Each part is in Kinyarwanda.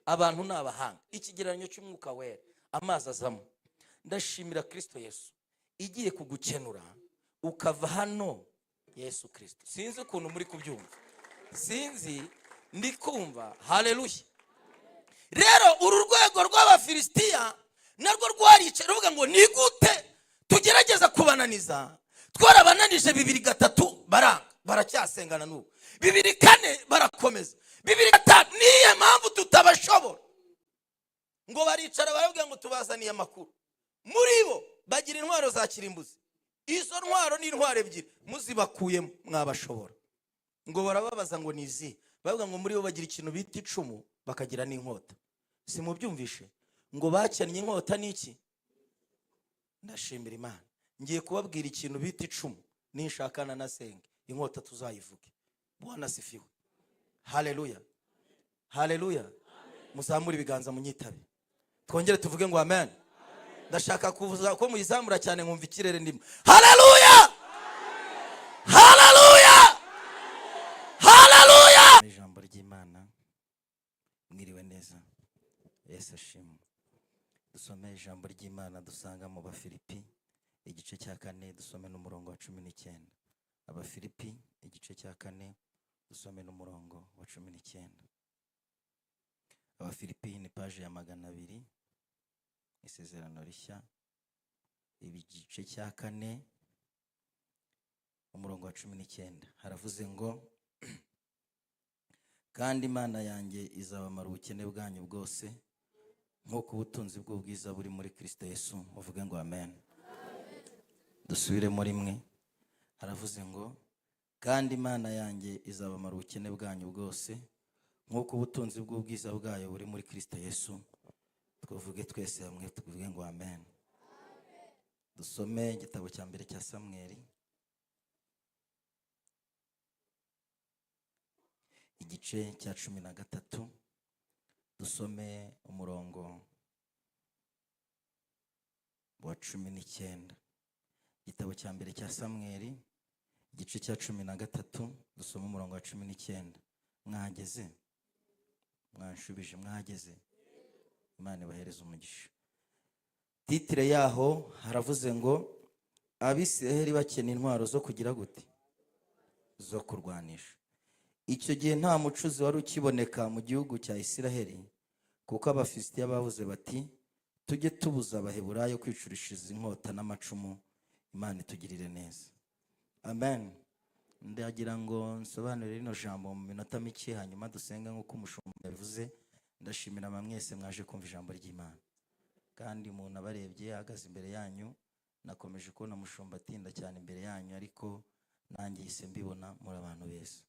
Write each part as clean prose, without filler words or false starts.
abantu n'abahanga. Ikigereranyo cy'umwuka wera, amazi azamo. Ndashimira Kristo Yesu igiye kugukenura ukava hano. Yesu Kristo, sinzi ukuntu muri kubyumva, sinzi ndikumva. Haleluya. Rero uru rwego rw'Abafilisitiya narwo rwarice ruvuga ngo ni gute tugerageza kubananiza. Twarabananije 2-3 baranga, baracyasengana n'ubu. 2-4 barakomeza. 2-5 niye mpamvu tutabashobora. Ngo baricara baravuga ngo tubazaniye amakuru. Muri bo bagira intwaro za kirimbuzi. Izo ntwaro ni intwaro ebyiri, muzibakuyemo mwabashobora. Ngo barababaza ngo nizi, bavuga ngo muri bo bagira ikintu bita icumu, bakagira n'inkota. Si mubyumvishe? Ngo bakennye inkota niki? Ndashimira Imana, ngiye kubabwira ikintu bita icumu. Ninshakana na senge inkota tuzayivuge. Bwana sifiwe. Haleluya, haleluya. Muzamura ibiganza munyitabe, twongere tuvuge ngo amen. Ndashaka kuvuza ko muyizamura cyane nkumva ikirere ndimo. Haleluya, haleluya, haleluya. Ijambo ry'Imana, mwiriwe neza. Yesu ashimwe. Dusome ijambo ry'Imana dusanga mu Bafilipi igice cya 4, dusome n'umurongo wa 19. Abafilipi igice cya 4, dusome n'umurongo wa 19. Abafilipi ni page ya 200, isezerano rishya, igice cya 4 umurongo wa 19. Haravuze ngo kandi Imana yanjye izabamara ubukene bwanyu bwose nk'uko ubutunzi bw'ubwiza buri muri Kristo Yesu. Muvuge ngo amen. Dusubire muri mwe. Haravuze ngo kandi Imana yanjye izabamara ubukene bwanyu bwose nk'uko ubutunzi bw'ubwiza bwayo buri muri Kristo Yesu. Tuvuge twese hamwe tuvuge ngo amen. Dusome igitabo cya mbere cya Samweli igice cya 13, dusome umurongo wa 19. Igitabo cya mbere cya Samweli igice cya 13, dusome umurongo wa 19. Mwahageze? Mwanshubije mwahageze? Imana ibahereze umugisha. Titire yaho haravuze ngo Abisiraheli bakena intwaro zo kugira gute? Zo kurwanisha. Icyo gihe nta mucuzi wari ukiboneka mu gihugu cya Isiraheli, kuko Abafilisitiya bavuze bati tujye tubuza Abaheburayo kwicurishiriza inkota n'amacumu, Imana itugirire neza. Amen. Ndagira ngo nsobanure rino jambo mu minota mike, hanyuma dusenga nk'uko umushumba yavuze. Ndashimira mwese mwaje kumva ijambo ry'Imana. Kandi umuntu abarebye ahagaze imbere yanyu, nakomeje kubona umushumba atinda cyane imbere yanyu, ariko nanjye ise mbibona muri abantu beza.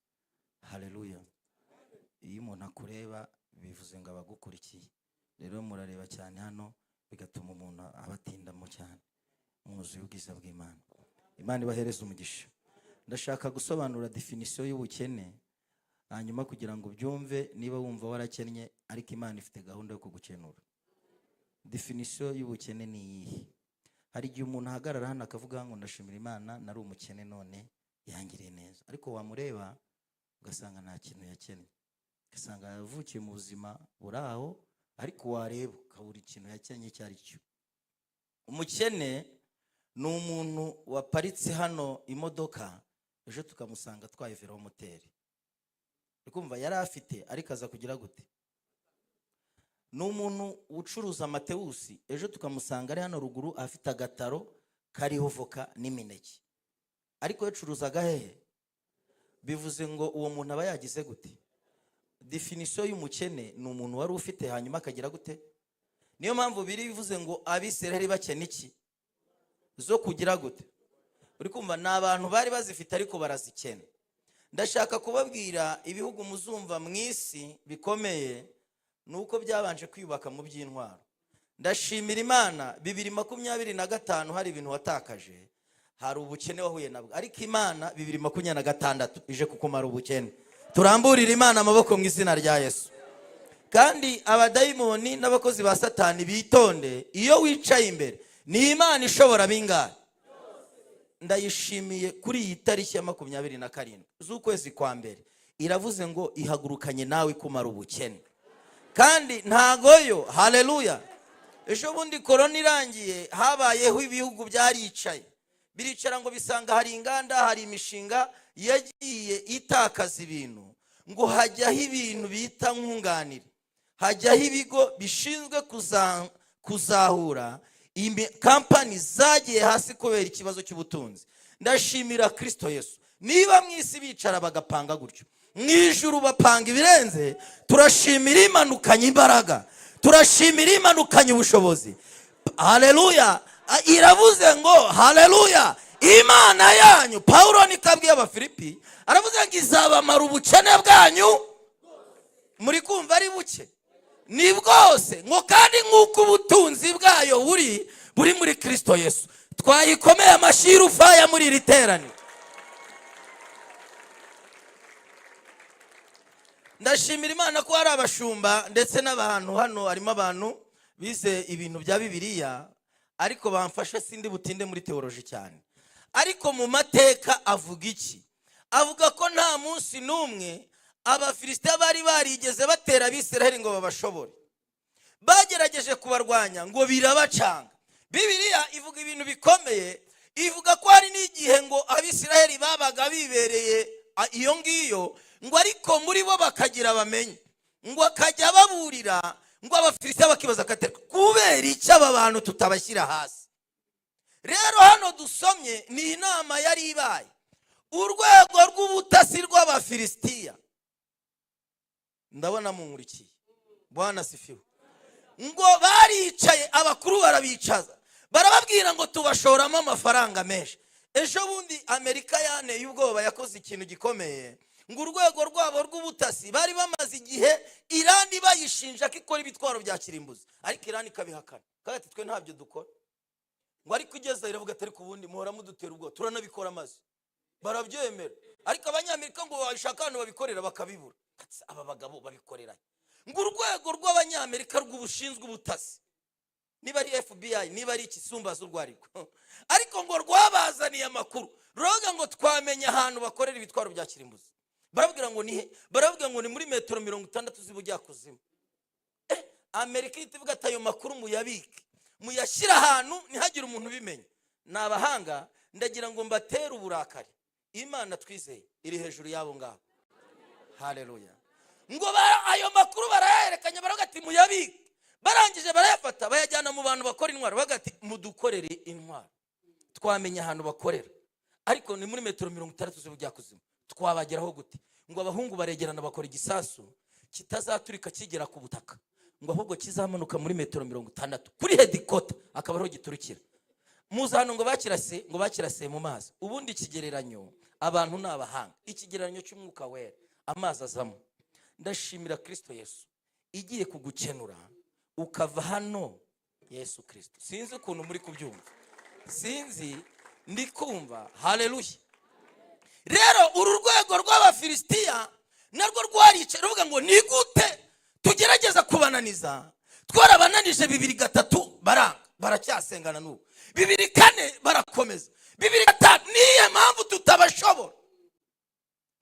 Haleluya. Iyo umuntu akureba bivuze ngo abagukurikiye. Rero murareba cyane hano, bigatuma umuntu abatindamo cyane. Mwuzuye ubwiza bw'Imana. Imana ibahereze umugisha. Ndashaka gusobanura definition y'ubukene, hanyuma kugira ngo ubyumve niba wumva warakennye ariko Imana ifite gahunda yo kugukenura. Definition y'ubukene ni iyi. Hari igihe umuntu ahagarara hano akavuga ngo ndashimira Imana nari umukene none yangiriye neza, ariko wamureba ugasanga nta kintu yakennye. Ugasanga yavukiye mu buzima buraho, ariko wareba ukabura ikintu yakennye cyari cyo. Umukene ni umuntu waparitse hano imodoka, ejo tukamusanga twaye velomoteri. Ukumva yari afite ariko aza kugira gute? Ni umuntu ucuruza amatewusi, ejo tukamusanga ari hano ruguru afite agataro kariho voka n'imineke, ariko yacuruzaga hehe? Bivuze ngo uwo muntu aba yagize gute? Definition y'umukene ni umuntu wari ufite hanyuma akagira gute? Niyo mpamvu biri bivuze ngo Abisiraheli bakena iki? Zo kugira gute? Uri kumva ni abantu bari bazifite ariko barazikena. Ndashaka kubabwira ibihugu muzumva mu isi bikomeye nuko byabanje kwiyubaka mu by'intwaro. Ndashimira Imana 2025 hari ibintu watakaje, hari ubukene wahuye nabwo, ariko Imana 2026 ije kukumara ubukene. Turamburira Imana amaboko mu izina rya Yesu. Kandi abadayimoni n'abakozi ba Satani bitonde, iyo wicaye imbere ni Imana ishobora bingahe. Ndayishimiye kuri iyi tariki ya 27 z'ukwezi kwa mbere, iravuze ngo ihagurukanye nawe kumara ubukene. kandi ntagoyo. Haleluya. Ejo bundi korona irangiye habayeho ibihugu byaricaye biricara ngo bisanga hari inganda, hari imishinga yagiye itakaza ibintu, ngo hajyaho ibintu bita nkunganire, hajyaho ibigo bishinzwe kuzahura kampani zagiye hasi kubera ikibazo cy'ubutunzi. Ndashimira Kristo Yesu, niba mu isi bicara bagapanga gutyo, mu ijuru bapanga ibirenze. Turashimira imanukanye imbaraga, turashimira imanukanye ubushobozi. Haleluya. Iravuze ngo haleluya, Imana yanyu, Paulo nikabwiye Abafilipi, aravuze ngo izabamara ubukene bwanyu. Muri kumva ari buke? Ni bwose. Ngo kandi nk'uko ubutunzi bwayo buri muri Kristo Yesu. Twayikomeye amashyi y'urufaya muri iri teraniro. Ndashimira Imana ko hari abashumba ndetse n'abantu hano, harimo abantu bize ibintu bya Bibiliya, ariko bamfasha sindi butinde muri teoloji cyane. Ariko mu mateka avuga iki? Avuga ko nta munsi n'umwe Abafilisitiya bari barigeze batera Abisiraheli ngo babashobore. Bagerageje kubarwanya ngo birabacanga. Bibiliya ivuga ibintu bikomeye, ivuga ko hari n'igihe ngo Abisiraheli babaga bibereye iyo ngiyo, ngo ariko muri bo bakagira bamenye, ngo akajya baburira, ngo Abafilisitiya bakibaza katerwa kubera icyo aba bantu tutabashyira hasi. Rero hano dusomye ni inama yari ibaye, urwego rw'ubutasi rw'Abafilisitiya. Ndabona munkurikiye, Bwana sifiwe. Ngo baricaye, abakuru barabicaza, barababwira ngo tubashoramo amafaranga menshi. Ejo bundi Amerika yaneye ubwoba, yakoze ikintu gikomeye, ngo urwego rwabo rw'ubutasi bari bamaze igihe Irani bayishinja ko ikora ibitwaro bya kirimbuzi, ariko Irani ikabihakana, kandi twe ntabyo dukora. Ngo ariko igeza iravuga atari ku bundi muhora mudutera ubwo turanabikora maze barabyemera. Ariko Abanyamerika ngo bashaka abantu babikorera bakabibura. Aba bagabo babikorera. Ngo urwego rw'Abanyamerika rw'ubushinzwe ubutasi, niba ari FBI, niba ari ikisumbazo rwariko, ariko ngo rwabazaniye amakuru, roga ngo twamenya ahantu bakorera ibitwaro bya kirimbuzi. Barabwira ngo nihe? Barabwira ngo ni muri metero 60 z'ibujyakuzimu. Amerika itivuga atayo makuru muyabike, muyashyira ahantu ntihagire umuntu ubimenya. Nabahanga ndagira ngo mbatera uburakari. Imana twizeye iri hejuru yabo ngabo. Haleluya. Ngo ayo makuru barayerekanye, baravuga ati muyabike. Barangije barayafata bayajyana mu bantu bakora intwaro, bagati mudukorere intwaro. Twamenya ahantu bakorera, ariko ni muri metero 60 z'ibujyakuzimu. Twabageraho gute? Ngo abahungu baregerana bakora igisasu kitazaturika kigera ku butaka, ngo ahubwo kizamanuka muri metero 60 kuri headquarter akaba ariho giturukira. Muzano ngo bakirase mu mazi. Ubundi ikigereranyo, abantu n'abahanga, ikigereranyo cy'umwuka wera, amazi azamo. Ndashimira Kristo Yesu igiye kugukenura ukava hano. Yesu Kristo, sinzi ukuntu muri kubyumva, sinzi ndikumva. Haleluya. Rero uru rwego rw'Abafilisitiya narwo rwarice ruvuga ngo ni gute tugerageza kubananiza. Twarabananije 2-3 baranga, baracyasengana n'ubu. 2-4 barakomeza, 2-5 niye mpamvu tutabashobora.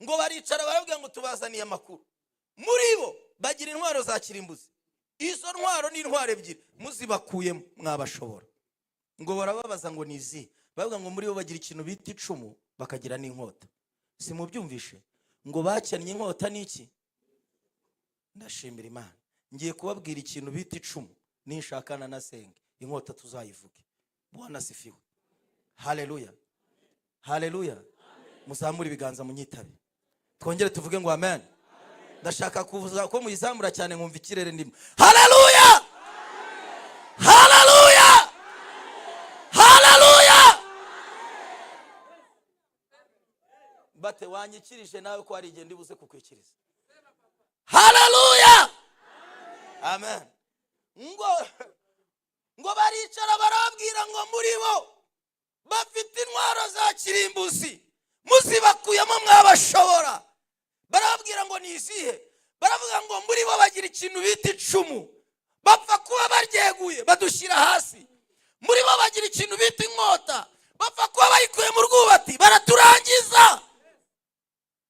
Ngo baricara baravuga ngo tubazaniye amakuru, muri bo bagira intwaro za kirimbuzi. Izo ntwaro ni intwaro ebyiri, muzibakuyemo mwabashobora. Ngo barababaza ngo nizi, bavuga ngo muri bo bagira ikintu bita icumu, bakagira n'inkota. Simubyumvishe? Ngo bacyannye inkota niki? Ndashimira Imana, ngiye kubabwira ikintu bita icumu, ninshakana na senge inkota tuzayivuge. Bwana sifiwe. Haleluya. Haleluya. Muzamure ibiganza munyitabe, twongere tuvuge ngo amen. Ndashaka kuvuza ko muyizamura cyane nkumva ikirere ndimo. Haleluya. Haleluya. Haleluya. Bate wanyikirije nawe ko ari igende buze kukwikiriza. Haleluya. Amen. Ngo baricara barabwira ngo muri bo bafite intwaro za kirimbuzi, muzibakuyemo mwabashobora. Barabwira ngo nizihe? Baravuga ngo muri bo bagira ikintu bita icumu, bapfa kuba baryeguye badushyira hasi. Muri bo bagira ikintu bita inkota, bapfa kuba bayikuye mu rwubati baraturangiza.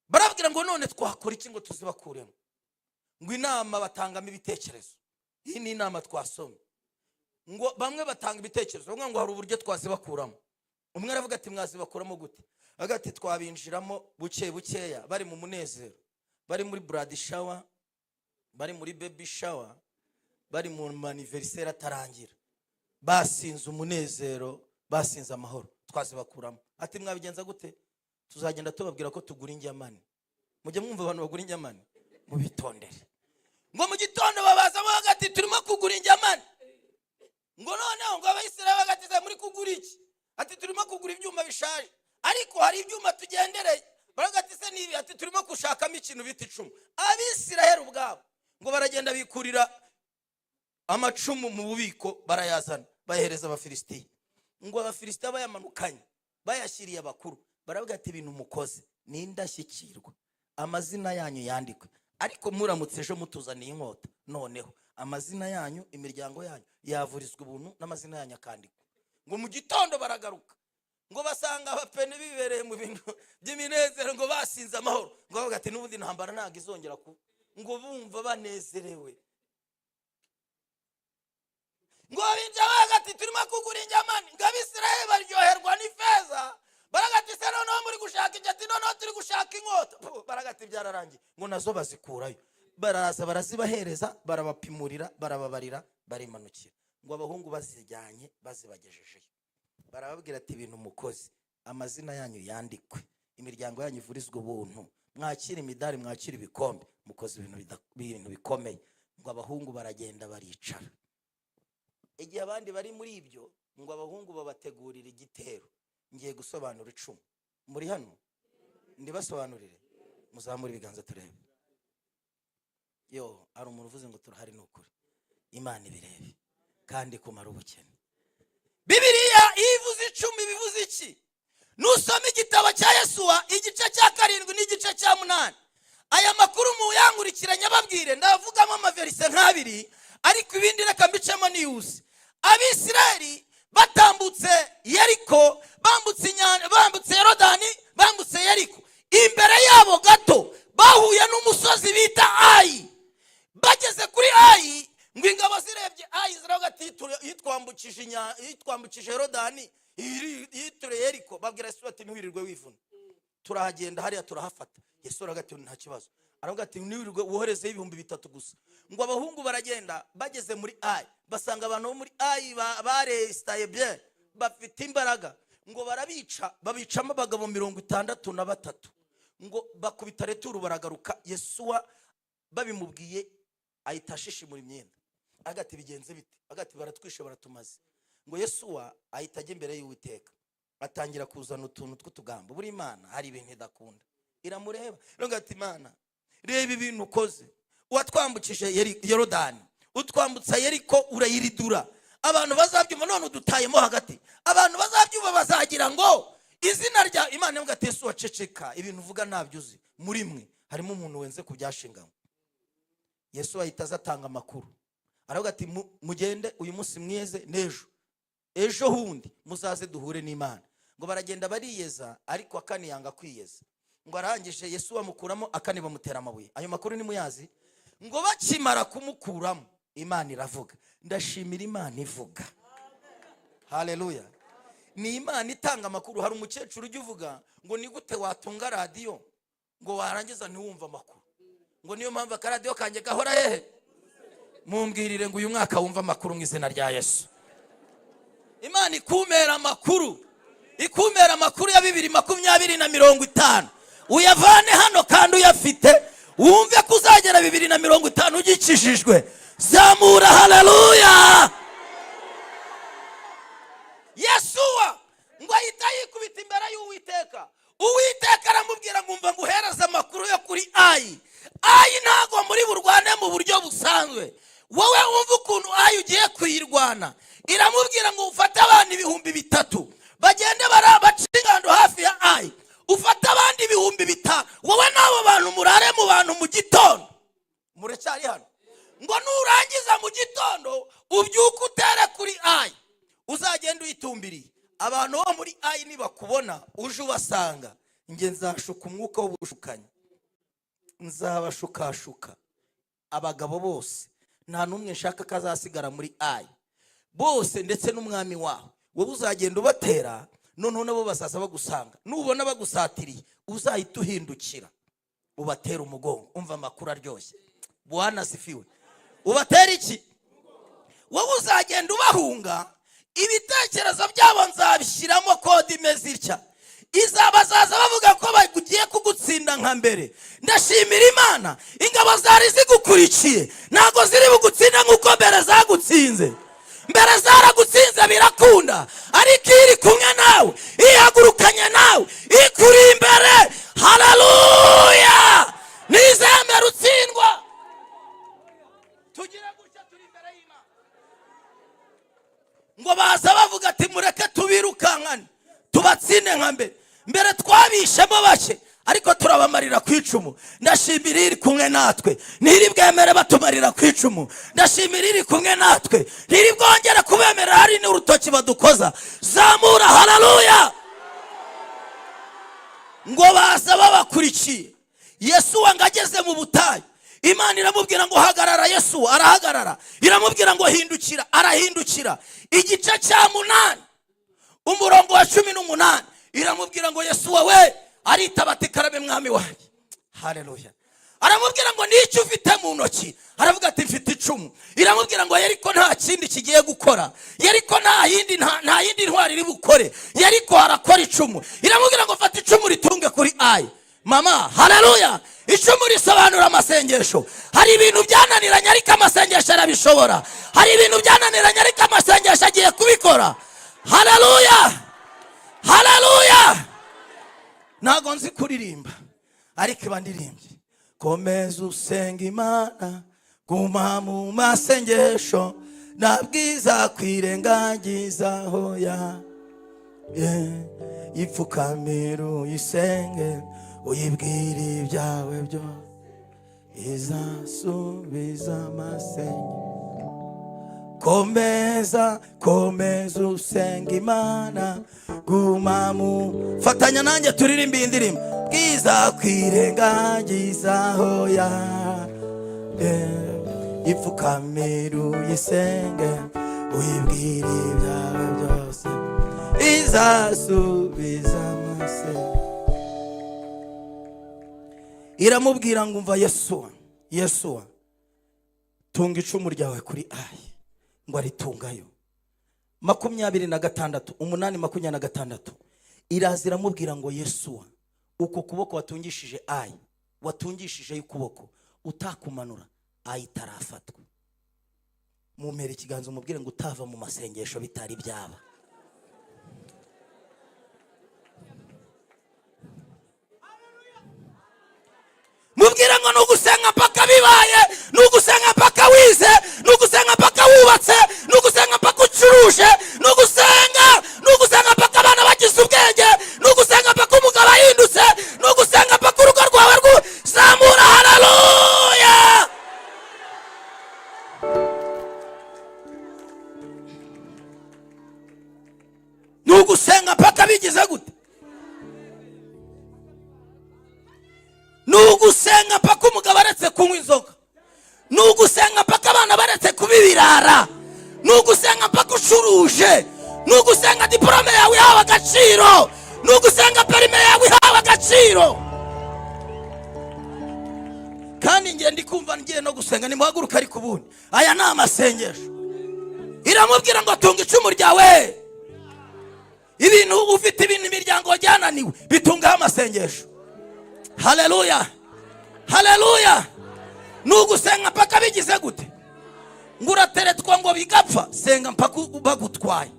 Barabwira ngo none twakora iki ngo tuzibakuremo? ngo inama batangamo ibitekerezo. Iyi ni inama twasomye, ngo bamwe batanga ibitekerezo, bamwe ngo hari uburyo twazibakuramo. Umwe aravuga ati mwazibakuramo gute? Agati twabinjiramo buke bukeya, bari mu munezero, bari muri blood shower, bari muri baby shower, bari mu anniversaire atarangira, basinze umunezero, basinze amahoro, twazibakuramo. Ati mwabigenza gute? Tuzagenda tubabwira ko tugura injyamani. Mujye mwumva abantu bagura injyamani, mubitondere. Ngo mu gitondo babazamo hagati turimo kugura injyamani. Ngo noneho ngo abayisirayeli bagatize muri kugura iki? Ati turimo kugura ibyuma bishaje, ariko hari ibyuma tugendereye. Baragatise nibi, ati turimo gushakamo ikintu bita icumu. Abisirayeli ubwabo ngo baragenda bikurira amacumu mu bubiko, barayazana bayahereza abafilisitiya. Ngo abafilisitiya bayamanukanye bayashyiriye abakuru, baravuga ati ibintu mukoze ni indashyikirwa, amazina yanyu yandikwe, ariko muramutse ejo mutuzaniye inkota, noneho amazina yanyu, imiryango yanyu yavurizwa ubuntu n'amazina yanyu akandikwa. Ngo mu gitondo baragaruka, ngo basanga abapene bibereye mu bintu by'iminezero, ngo basinze amahoro. Ngo bavuga ati n'ubundi intambara ntabwo izongera kuba. Ngo bumva banezerewe. Ngo binjira bagati turimo kugura injyamani. Ngo Abisirayeli baryoherwa n'ifeza, baragati se noneho muri gushaka injyati, noneho turi gushaka inkota. Baragati byararangiye, ngo nazo bazikurayo. Baraza barazibahereza, barabapimurira, barababarira, barimanukira. Ngo abahungu bazijyanye bazibagejejeyo, barababwira ati ibintu mukoze, amazina yanyu yandikwe, imiryango yanyu ivurizwe ubuntu, mwakira imidari, mwakira ibikombe, mukoze ibintu bikomeye. Ngo abahungu baragenda baricara. Igihe abandi bari muri ibyo, ngo abahungu babategurira igitero. Ngiye gusobanura icumu. Muri hano ndibasobanurire, muzamura ibiganza turebe. Yo, ari umuntu uvuze ngo turahari n'ukuri. Imana ibirebe kandi kumara ubukene. Bibiliya ivuze icumi bivuze iki? Nusoma igitabo cya Yesuwa igice cya 7 n'igice cya 8, aya makuru mu yankurikiranya babwire, ndavugamo amaverse nk'abiri, ariko ibindi reka mbicemo niyusi. Abisirayeli batambutse Yeriko, bambutse Yorodani, bambutse Yeriko. Imbere yabo gato bahuye n'umusozi bita Ayi. Bageze kuri Ayi, ngo ingabo zirebye Ayi ziravuga ati yitwambukije Yorodani, yiture Yeriko. Babwira Yesu ati ntiwirirwe wivuna, turahagenda hariya turahafata. Yesu aragati nta kibazo, aravuga ati ntiwirirwe wohereze 3,000 gusa. Ngo abahungu baragenda, bageze muri Ayi basanga abantu bo muri Ayi barestaye bien, bafite imbaraga. Ngo barabica, babicamo abagabo 63. Ngo bakubita returu baragaruka. Yesuwa babimubwiye ahita ashishimura imyenda, agati bigenze bite? Agati baratwishe baratumaze. Ngo Yesuwa ahita ajya imbere y'Uwiteka, atangira kuzana utuntu tw'utugambo. Buri Imana hari ibintu idakunda, iramureba. Ngo ati Imana, reba ibintu ukoze, watwambukije Yorodani, utwambutsa Yeriko urayiridura. Abantu bazabyumva none udutayemo hagati. Abantu bazabyumva bazagira ngo izina rya Imana. Ngo ati Yesuwa ceceka, ibintu uvuga ntabyo uzi. Muri mwe harimo umuntu wenze kubyashingamo. Yesu ahita azatanga amakuru, aravuga ati mugende uyu munsi mweze, nejo ejo hundi muzaze duhure n'Imana. Ngo baragenda bariyeza, ariko akani yanga kwiyeza. Ngo arangije Yesu amukuramo, akani bamutera amabuye. Ayo makuru ni muyazi. Ngo bakimara kumukuramo, Imana iravuga. Ndashimira Imana ivuga. Haleluya. Ni Imana itanga amakuru. Hari umukecuru ujya uvuga ngo ni gute watunga radio ngo warangiza ntiwumva amakuru. Ngo niyo mpamvu akaradiyo kanjye gahora hehe. Mumbwirire ngo uyu mwaka wumva amakuru mu izina rya Yesu. Imana ikumera amakuru, ikumera amakuru ya 2050, uyavane hano kandi uyafite, wumve kuzagera 2050 ugikijijwe. Zamura haleluya. Yesuwa ngo ahita yikubita imbere y'Uwiteka. Uwiteka aramubwira ngo umva nguhereza amakuru yo kuri Ayi. Ayi ntago muri burwane mu buryo busanzwe. Wowe wumva ukuntu Ayi ugiye kuyirwana. Iramubwira ngo ufate abantu 3,000 bagende barabacingando hafi ya Ayi. Ufate abandi 5,000. Wowe nabo bantu murare mu bantu mu gitondo. Murecyari hano. Ngo nurangiza mu gitondo ubyuka utere kuri Ayi. Uzagenda uyitumbiriye. Abantu bo muri Ayi nibakubona uje ubasanga, nge nzashuka umwuka w'ubushukanyi, nzabashukashuka abagabo bose nta n'umwe nshaka kazasigara muri ayi bose, ndetse n'umwami wawe wowe uzagenda ubatera, noneho nabo bazaza bagusanga, nubona bagusatiriye uzahita uhindukira ubatera umugongo. Umva amakuru aryoshye, Bwana asifiwe. Ubatera iki? Wowe uzagenda ubahunga, ibitekerezo byabo nzabishyiramo kode imeze itya, izabazaza bavuga ko bagiye kugutsinda nka mbere. Ndashimira Imana, ingabo zari zigukurikiye ntago ziri bugutsinda nk'uko mbere zagutsinze. Mbere zaragutsinze birakunda, ariko iri kumwe nawe, ihagurukanye nawe, ikuri imbere, haleluya, nizemera utsindwa. Tugire gutya turi imbere y'Imana, ngo baza bavuga ati mureke tubirukankane tubatsinde nka mbere. Mbere twabishemo bake, ariko turabamarira ku icumu. Ndashimira iri kumwe natwe, ntiri bwemere batumarira ku icumu. Ndashimira iri kumwe natwe, ntiri bwongere kubemerera hari n'urutoki badukoza. Zamura haleluya. Ngo baza babakurikiye. Yesu wangageze mu butayu, Imana iramubwira ngo hagarara. Yesu arahagarara. Iramubwira ngo hindukira, arahindukira. Igice cya 8 umurongo wa 18 iramubwira ngo Yesu wawe aritaba ati karabe mwami wanjye. Haleluya. Aramubwira ngo n'icyo ufite mu ntoki? Aravuga ati mfite icumu. Iramubwira ngo Yeriko nta kindi kigiye gukora, Yeriko nta yindi ntwari iri bukore, Yeriko arakora icumu. Iramubwira ngo fata icumu ritunge kuri ayi. Mama, haleluya. Icumu risobanura amasengesho. Hari ibintu byananiranye ariko amasengesho arabishobora. Hari ibintu byananiranye ariko amasengesho agiye kubikora. Haleluya, haleluya. Ntago nzi kuririmba, ariko iba ndirimbye. Komeza usenga Imana, guma mu masengesho, nabwiza kwirengagiza hoya. Ipfukamira uyisenge, uyibwira ibyawe byose, izasubiza amasengesho. Komeza usenga Imana, guma mu, fatanya nanjye turirimba iyi ndirimbo. Bwiza kwirengagiza hoya. Ipfukamira uyisenge, uyibwira ibyawe byose, izasubiza amasengesho. Iramubwira ngo umva Yesuwa, tunga icumu ryawe kuri ayi. Ngo aritungayo. 26:8 iraza iramubwira ngo Yesuwa, uko kuboko watungishije ayi, watungishije ukuboko utakumanura, ayi itarafatwa. Mumere ikiganza umubwire ngo utava mu masengesho bitari byaba. Mubwira ngo nugusenga mpaka bibaye, nugusenga mpaka wize, nugusenga mpaka wubatse, nugusenga mpaka ucuruje, nugusenga mpaka abana bagize ubwenge, nugusenga mpaka umugabo ahindutse, nugusenga mpaka urugo rwawe rwuzamura. Haleluya. Nugusenga mpaka bigize gute? Nugusenga mpaka umugabo aretse kunywa inzoga, nugusenga mpaka abana baretse kubibirara, nugusenga mpaka ucuruje, nugusenga diplome yawe ihawe agaciro, nugusenga perime yawe ihawe agaciro. Kandi ngiye ndikumva ngiye no gusenga, nimuhaguruka ariko ubundi aya ni amasengesho. Iramubwira ngo tunga icumu ryawe. Ibintu ufite ibintu imiryango wajyananiwe bitungaho amasengesho. Haleluya, haleluya. Nugusenga mpaka bigize gute? Ngo urateretwa ngo bigapfa, senga mpaka bagutwaye.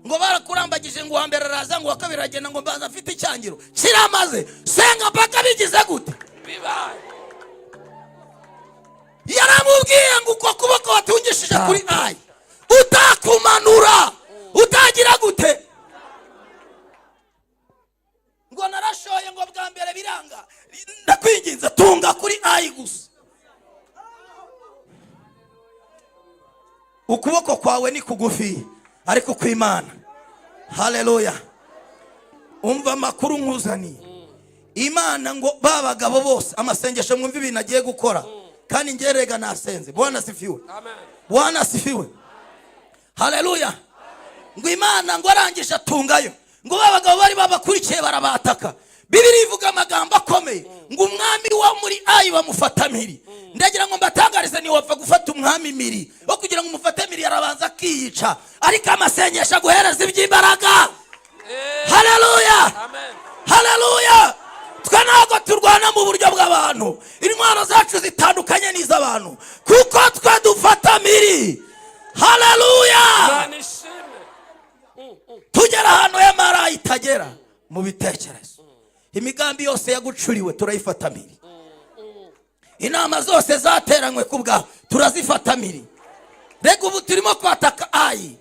Ngo barakurambagije ngo hambere araza ngo wakabiri agenda ngo mbaza afite icyangiro kiramaze, senga mpaka bigize gute? Bibaye. Yaramubwiye ngo uko kuboko watungishije kuri ayi utakumanura, utagira gute? Ngo narashoye ngo bwa mbere biranga, ndakwinginze tunga kuri ayi gusa. Ukuboko kwawe ni kugufi ariko kw'Imana. Haleluya. Umva makuru nkuzaniye. Imana ngo babagabo bose amasengesho mwumva ibintu agiye gukora, kandi ngerega nasenze. Bwana asifiwe. Amen. Bwana asifiwe. Haleluya. Ngo Imana ngo arangije atungayo, ngo babagabo bari babakurikiye barabataka. Bibiri ivuga amagambo akomeye ngo umwami wa muri Ayi bamufata mpiri. Ndagira ngo mbatangarize ni wapfa gufata umwami miri wo kugira ngo umufate miri arabanza akiyica, ariko amasengesho guhereza iby'imbaraga. Haleluya. Amen. Haleluya. Twe ntabwo turwana mu buryo bw'abantu, intwaro zacu zitandukanye n'iz'abantu kuko twe dufata miri. Haleluya. Tugera ahantu y'amara itagera mu bitekerezo. Imigambi yose yagucuriwe turayifata miri. Inama zose zateranywe kubwa turazifata miri. Rega ubu turimo kwataka Ayi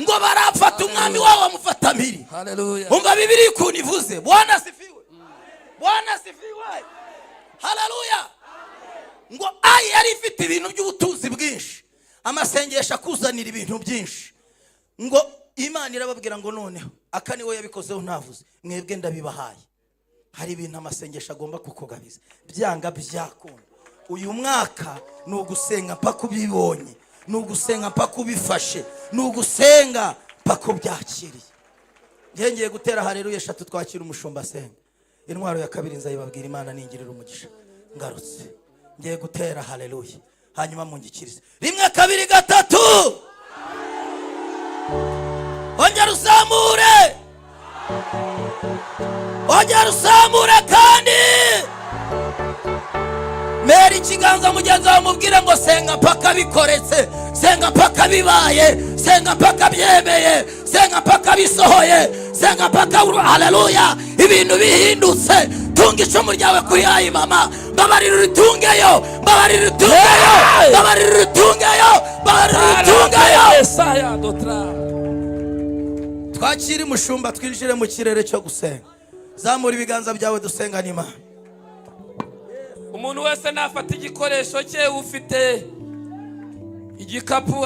ngo barafata umwami wabo bamufata miri. Haleluya. Umva Bibiri kunivuze. Bwana asifiwe. Bwana asifiwe. Haleluya. Ngo Ayi yari ifite ibintu by'ubutunzi bwinshi, amasengesho akuzanira ibintu byinshi. Ngo Imana irababwira ngo noneho aka niwe yabikozeho ntavuze, mwebwe ndabibahaye. Hari ibintu amasengesho agomba kukugabiza byanga byakunda. Uyu mwaka ni ugusenga mpaka ubibonye, ni ugusenga mpaka ubifashe, ni ugusenga mpaka ubyakiriye. Ngiye gutera haleluya 3 twakira umushumba asenga. Intwaro ya kabiri nzayibabwira Imana ningirira umugisha ngarutse. Ngiye gutera haleluya hanyuma mungikirize 1 2 3. Ongera usamure, ongera usamure kandi meri ikiganza mugenzi wawe mubwire ngo senga mpaka bikoretse, senga mpaka bibaye, senga mpaka byemeye, senga mpaka bisohoye, senga mpaka haleluya ibintu bihindutse. Tunga icumu ryawe kuri Ayi mama, babarira urutungeyo, babarira urutungeyo, babarira urutungeyo, babarira urutungeyo. Twakiri mushumba twinjire mu kirere cyo gusenga. Zamura ibiganza byawe dusenga n'Imana. Umuntu wese nafata igikoresho cye, ufite igikapu